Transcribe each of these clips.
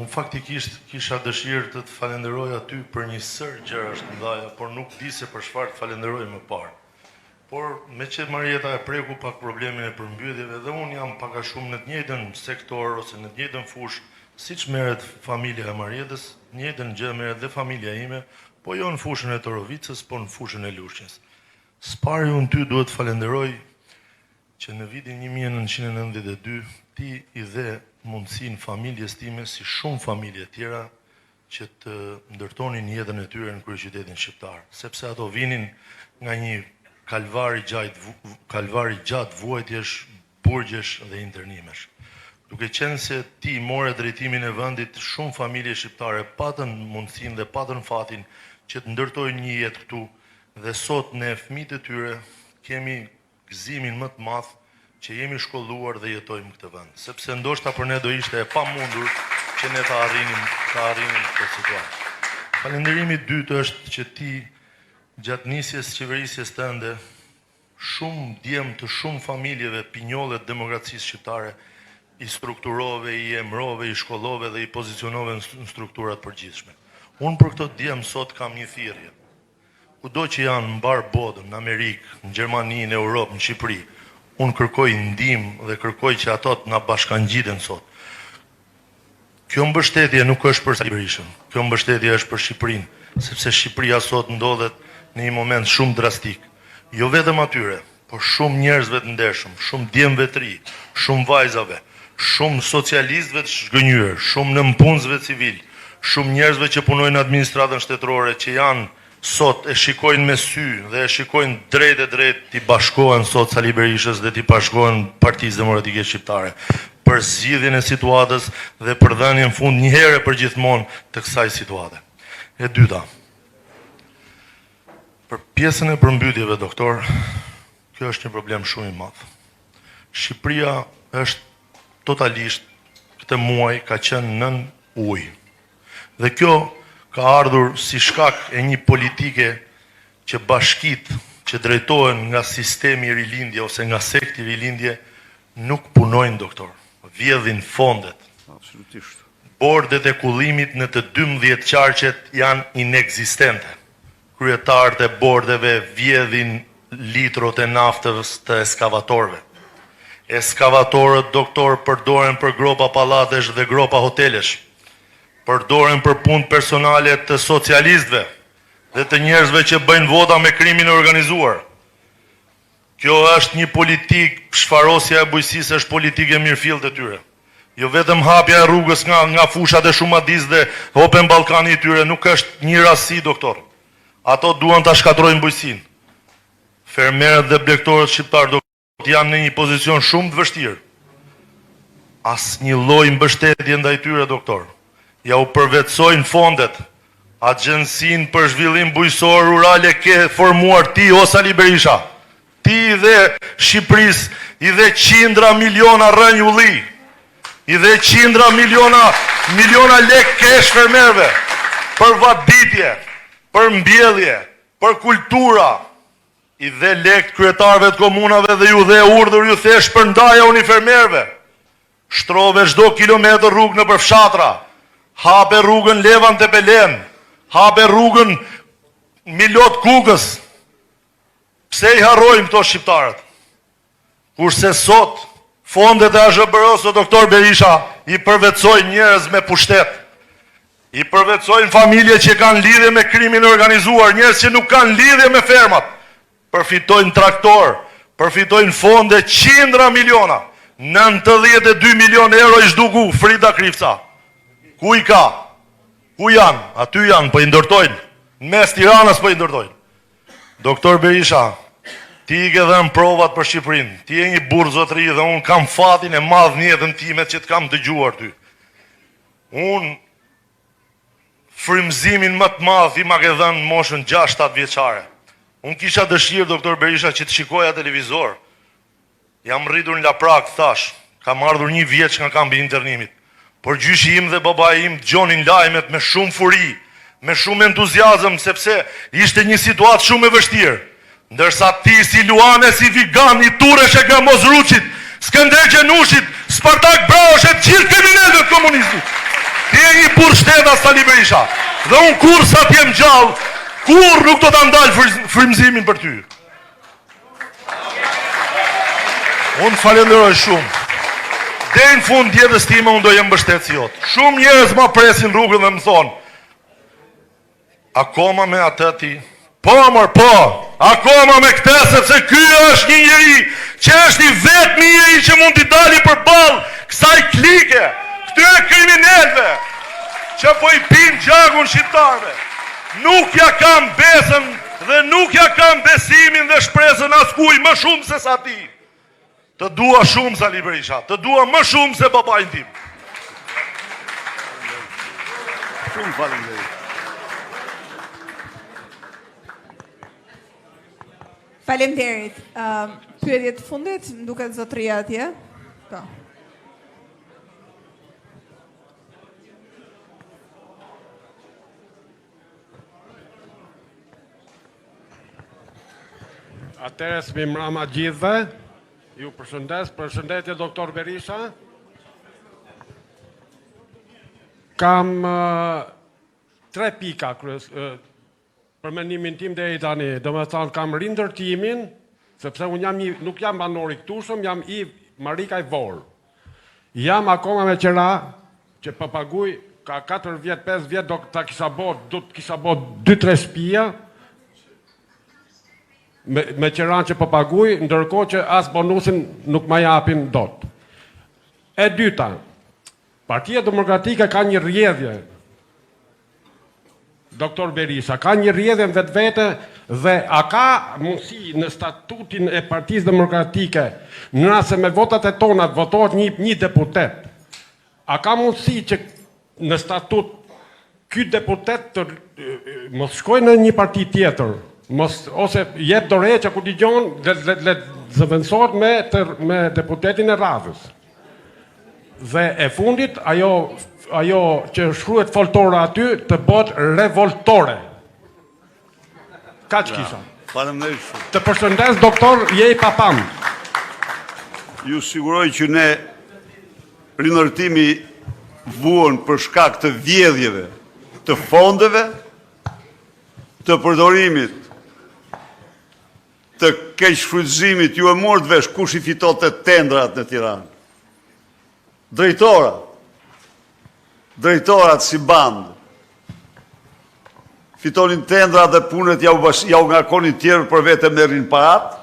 Unë faktikisht kisha dëshirë të falenderoj aty për një sër gjërash të mëdha, por nuk di se për çfarë të falenderoj më parë. Por me që Marieta e preku pak problemin e përmbytjeve dhe unë jam pak a shumë në të njëjtën sektor ose në të njëjtën fushë, siç merret familja e Marietës, në njëjtën gjë merret dhe familja ime, po jo në fushën e Torovicës, po në fushën e Lushnjës. Spari unë ty duhet falenderoj që në vitin 1992 ti i dhe mundësin familjes time si shumë familje tjera që të ndërtonin jetën e tyre në kryeqytetin shqiptar, sepse ato vinin nga një kalvari gjatë vuajtjesh, burgjesh dhe internimesh. Duke qenë se ti more drejtimin e vendit, shumë familje shqiptare patën mundësin dhe patën fatin që të ndërtojnë një jetë këtu dhe sot ne fëmijët e tyre kemi gëzimin më të madh që jemi shkolluar dhe jetojmë këtë vend, sepse ndoshta për ne do ishte e pamundur që ne të arrinim këtë situatë. Falenderimi i dytë është që ti gjatë nisjes qeverisjes tënde shumë djem të shumë familjeve pinjolle të demokracisë shqiptare i strukturove, i emrove, i shkollove dhe i pozicionove në strukturat përgjithshme. Unë për këto djem sot kam një thirrje. Kudo që janë në mbar botën, në Amerikë, në Gjermani, në Europë, në Shqipëri, unë kërkoj ndihmë dhe kërkoj që ato të na bashkangjiten sot. Kjo mbështetje nuk është për Sali Berishën, kjo mbështetje është për Shqipërinë, sepse Shqipëria sot ndodhet në një moment shumë drastik. Jo vetëm atyre, por shumë njerëzve të ndershëm, shumë djemve të ri, shumë vajzave, shumë socialistëve të zhgënjur, shumë nënpunësve civil, shumë njerëzve që punojnë në administratën shtetërore, që janë sot e shikojnë me sy dhe e shikojnë drejt t'i bashkohen sot Sali Berishës dhe t'i bashkohen Partisë Demokratike Shqiptare për zgjidhjen e situatës dhe për dhënien fund një herë për gjithmonë të kësaj situate. E dyta, për pjesën e përmbytjeve, doktor, kjo është një problem shumë i madh. Shqipëria është totalisht këtë muaj ka qenë nën ujë. Dhe kjo ka ardhur si shkak e një politike që bashkit që drejtohen nga sistemi i rilindje ose nga sekti i rilindje nuk punojnë, doktor. Vjedhin fondet. Absolutisht. Bordet e kullimit në të 12 qarqet janë inekzistente. Kryetarët e bordeve vjedhin litrot e naftës të eskavatorëve. Eskavatorët, doktor, përdoren për gropa pallatesh dhe gropa hotelesh. Përdoren për punë personale të socialistëve dhe të njerëzve që bëjnë vota me krimin e organizuar. Kjo është një politikë, shfarosja e bujqësisë është politikë e mirëfillt e tyre. Jo vetëm hapja e rrugës nga fushat e Shumadis dhe Open Ballkani i tyre, nuk është një rasti, doktor. Ato duan ta shkatrojnë bujqësinë. Fermerët dhe blegtorët shqiptar janë në një pozicion shumë të vështirë. Asnjë lloj mbështetje ndaj tyre, doktor. Ja u përvetsojnë fondet, Agjencinë për zhvillim bujqësor rural e ke formuar ti o Sali Berisha. Ti dhe Shqipërisë i dhe qindra miliona rënj ulli, i dhe qindra miliona lek kesh fermerëve për vaditje, për mbjellje, për kultura, i dhe lek kryetarëve të komunave dhe ju dhe urdhër ju the shpërndaja fermerëve. Shtrove çdo kilometër rrugë nëpër fshatra. Hape rrugën Levan Tepelen, hape rrugën Milot Kukës. Pse i harrojmë këto shqiptarët? Kurse sot, fondet e AZBR-s o doktor Berisha i përvetsojnë njerëz me pushtet. I përvetsojnë familje që kanë lidhje me krimin organizuar, njerëz që nuk kanë lidhje me fermat. Përfitojnë traktor, përfitojnë fonde qindra miliona. 92 milion euro i zhduku Frida Krifca. Ku i ka? Ku janë? Aty janë, po i ndërtojnë. Në mes Tiranës po i ndërtojnë. Doktor Berisha, ti i ke dhënë provat për Shqipërinë. Ti je një burr zotëri dhe unë kam fatin e madh në jetën time që të kam dëgjuar ty. Unë frymëzimin më të madh i ma ke dhënë moshën 6-7 vjeçare. Unë kisha dëshirë, doktor Berisha, që të shikoja televizor. Jam rritur në Laprak, thash. Kam ardhur 1 vjeç nga kampi i internimit. Por gjyshi im dhe babai im dëgjonin lajmet me shumë furi, me shumë entuziazëm, sepse ishte një situatë shumë e vështirë. Ndërsa ti si Luane, si Vigan, i Turesh e Gamozruçit, Skënder Gjenushit, Spartak Braosh e gjithë kriminalët komunistët. Ti je një burr shteta Sali Berisha. Dhe unë kur sa t'jem gjallë, kur nuk do ta ndal frymëzimin për ty. Unë falenderoj shumë. Deri në fund jetës time unë do jem mbështetës jot. Shumë njerëz ma presin rrugën dhe më thonë, akoma me atë ti. Po, po, akoma me këtë, sepse ky është një njeri që është i vetmi njeri që mund t'i dali përballë kësaj klike, këtyre kriminalëve që po i pinë gjakun shqiptarëve. Nuk ja kam besën dhe nuk ja kam besimin dhe shpresën askuj më shumë se sa ti. Të dua shumë Sali Berisha, të dua më shumë se babajin tim. Shumë faleminderit. Faleminderit. Pyetje të fundit, më duket zotëria atje. Po. Atëherë smi mbrëma gjithëve. Ju përshëndes, përshëndetje doktor Berisha. Kam 3 pika për mendimin tim deri tani. Domethënë kam rindërtimin, sepse unë nuk jam banor i këtushëm, jam i Marika i Vorë. Jam akoma me qëra që papaguj ka 4 vjet, 5 vjet do të kisha bo 2-3 shtëpia. Me qëran që papaguj, ndërkohë që as bonusin nuk ma japin dot. E dyta, Partia Demokratike ka një rrjedhje, doktor Berisha, ka një rrjedhje në vetë dhe a ka mundësi në statutin e Partisë Demokratike, nëse me votat e tona votohet një deputet, a ka mundësi që në statut ky deputet mos shkojë në një parti tjetër, ose jep dore që ku digjon le zëvendësohet me deputetin e radhës. Dhe e fundit, ajo që shkruhet foltore aty të bëhet revoltore. Ka që kisha. Faleminderit shumë. Të përshëndes doktor Jej Papam. Ju siguroj që ne rinërtimi vuan për shkak të vjedhjeve, të fondeve, të përdorimit, të keq shfrytëzimit, ju e morët vesh kush i fitonte tendrat në Tiranë. Drejtorat si bandë, fitonin tendrat dhe punët ja u ngarkonin tjerë për vetëm në rinë parat.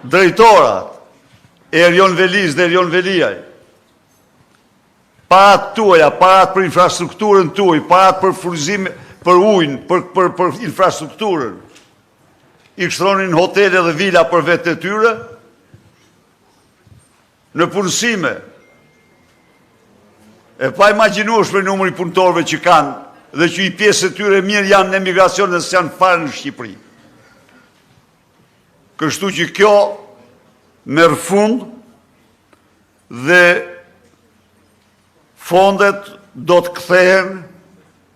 Drejtorat, Erion Veliz dhe Erion Veliaj, parat tuaja, parat për infrastrukturën tuaj, parat për furnizim për ujnë, për infrastrukturën, i kështronin hotele dhe vila për vetë të tyre, në punësime, e pa imaginueshme numri punëtorëve që kanë, dhe që i pjesë të tyre mirë janë në emigracion dhe së janë farë në Shqipëri. Kështu që kjo merë fund dhe fondet do të kthehen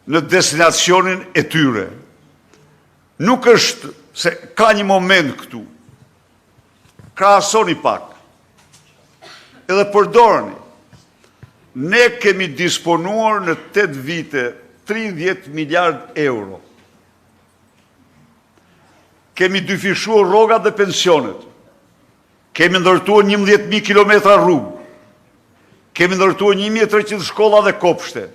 në destinacionin e tyre. Nuk është se ka një moment këtu, krahasoni pak, edhe përdorni. Ne kemi disponuar në 8 vite 30 miliard euro. Kemi dyfishuar rrogat dhe pensionet. Kemi ndërtuar 11.000 kilometra rrugë. Kemi ndërtuar 1.300 shkolla dhe kopshte.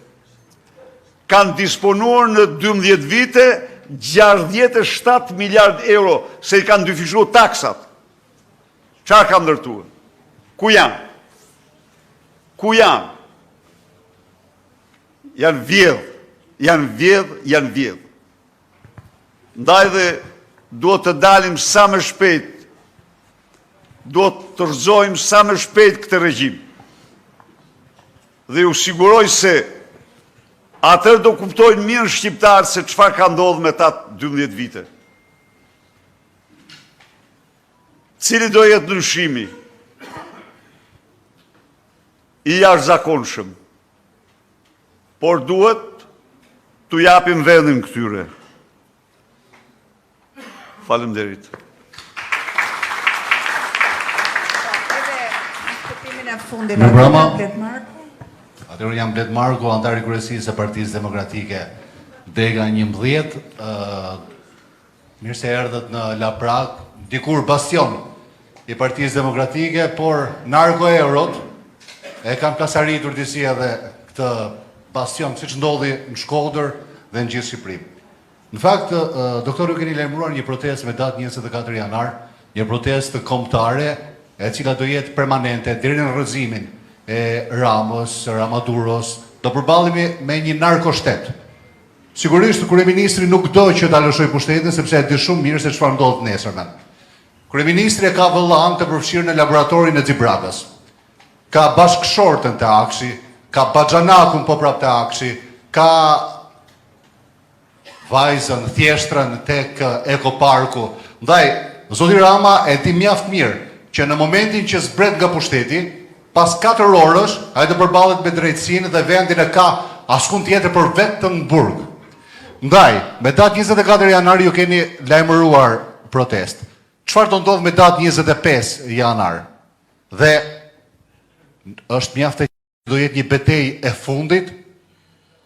Kanë disponuar në 12 vite 67 miliard euro se i kanë dyfishuar taksat. Çfarë kanë ndërtuar? Ku janë? Ku janë? Janë vjedh. Ndaj dhe duhet të dalim sa më shpejt, duhet të rrëzojmë sa më shpejt këtë regjim. Dhe ju siguroj se atër do kuptojnë mirë shqiptarë se çfarë ka ndodhur me ta 12 vite. Cili do jetë ndryshimi i jashtëzakonshëm, por duhet t'u japim vendin këtyre. Faleminderit. Edhe shpëtimin e fundit. Atëherë jam Blet Marko, antar i kryesisë së Partisë Demokratike Dega 11. Mirë se erdhët në Laprak, dikur bastion i Partisë Demokratike, por narko eurot e kam plasaritur disi edhe këtë bastion, siç ndodhi në Shkodër dhe në gjithë Shqipërinë. Në fakt, doktor, ju keni lajmëruar një protestë me datë 24 janar, një protestë kombëtare, e cila do jetë permanente deri në rrëzimin e Ramës, Ramaduros, do përballemi me një narkoshtet. Sigurisht, kryeministri nuk do që ta lëshoj pushtetin, sepse e di shumë mirë se çfarë ndodh nesërmen. Kryeministri e ka vëllan të përfshirë në laboratorin e Xibrakës. Ka bashkëshortën të Akshi, ka Baxhanakun po prap të Akshi, ka vajzën, thjeshtrën tek Ekoparku. Ndaj, zoti Rama e di mjaft mirë që në momentin që zbret nga pushteti, pas 4 orësh, ai do përballet me drejtësinë dhe vendin e ka askund tjetër për vetëm burg. Ndaj, me datë 24 janar ju keni lajmëruar protest. Çfarë do ndodh me datë 25 janar? Dhe është mjaft e do jetë një betejë e fundit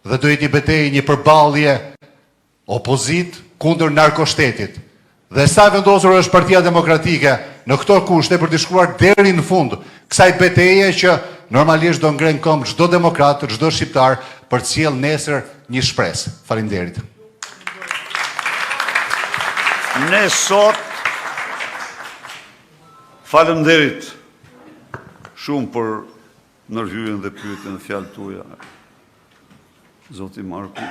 dhe do jetë një betejë, një përballje opozit kundër narkoshtetit. Dhe sa vendosur është Partia Demokratike në këto kushte për të shkuar deri në fund kësaj betejë që normalisht do ngren këmbë çdo demokrat, çdo shqiptar për të sjellë nesër një shpresë. Faleminderit. Ne sot faleminderit shumë për ndërhyrjen dhe pyetjen e fjalë tuaja, zoti Marku.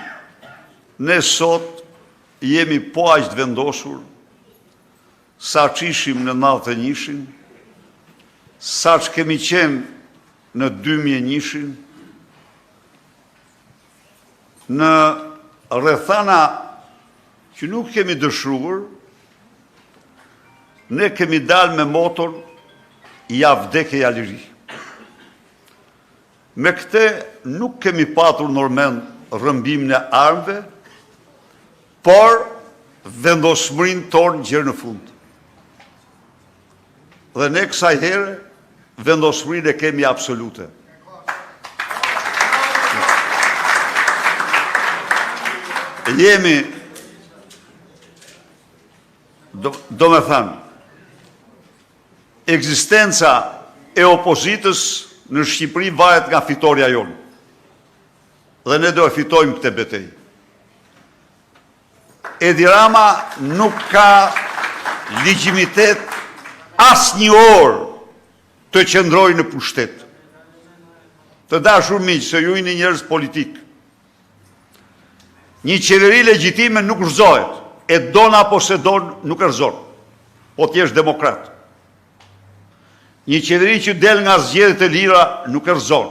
Ne sot jemi po aq të vendosur sa që ishim në 91-shin, sa që kemi qenë në 2001-shin, në rrethana që nuk kemi dëshruar, ne kemi dalë me motor ja vdekje ja liri. Me këte nuk kemi patur normen rrëmbimin e armëve, por vendosmërinë tonë gjerë në fund. Dhe ne kësaj here, vendosmërinë e kemi absolute. Jemi, do me thamë, ekzistenca e opozitës në Shqipëri varet nga fitoria jonë. Dhe ne do e fitojmë këtë betejë. Edi Rama nuk ka legjitimitet as një orë të qëndrojë në pushtet. Të dashur miq, se ju jeni njerëz politik. Një qeveri legjitime nuk rëzohet, e don apo se don nuk rëzon, po t'jesh demokrat. Një qeveri që del nga zgjedhjet e lira nuk rëzon,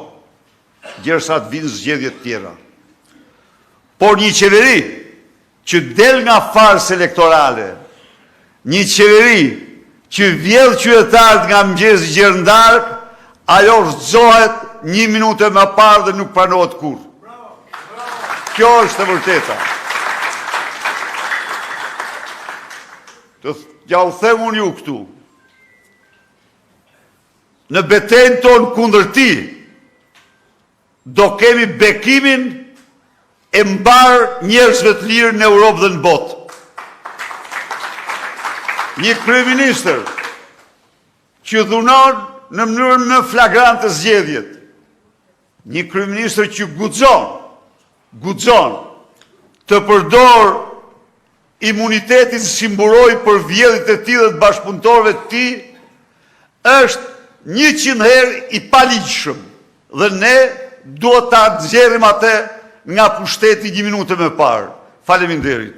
derisa të vinë zgjedhjet tjera. Por një qeveri që del nga farës elektorale, një qeveri që vjedh qytetarët nga mëngjes gjerëndark, ajo rëzohet 1 minutë më parë dhe nuk pranohet kurrë. Kjo është e vërteta. Ja u them unë ju këtu. Në betejën tonë kundër ti, do kemi bekimin e mbar njerëzve të lirë në Europë dhe në botë. Një kryeministër që dhunon në mënyrë më flagrante zgjedhjet. Një kryeministër që guxon të përdor imunitetin si mburoj për vjedhjet e tij dhe të bashkëpunëtorëve të tij, është 100 herë i paligjshëm. Dhe ne duhet ta nxjerrim atë nga pushteti 1 minutë më parë. Faleminderit.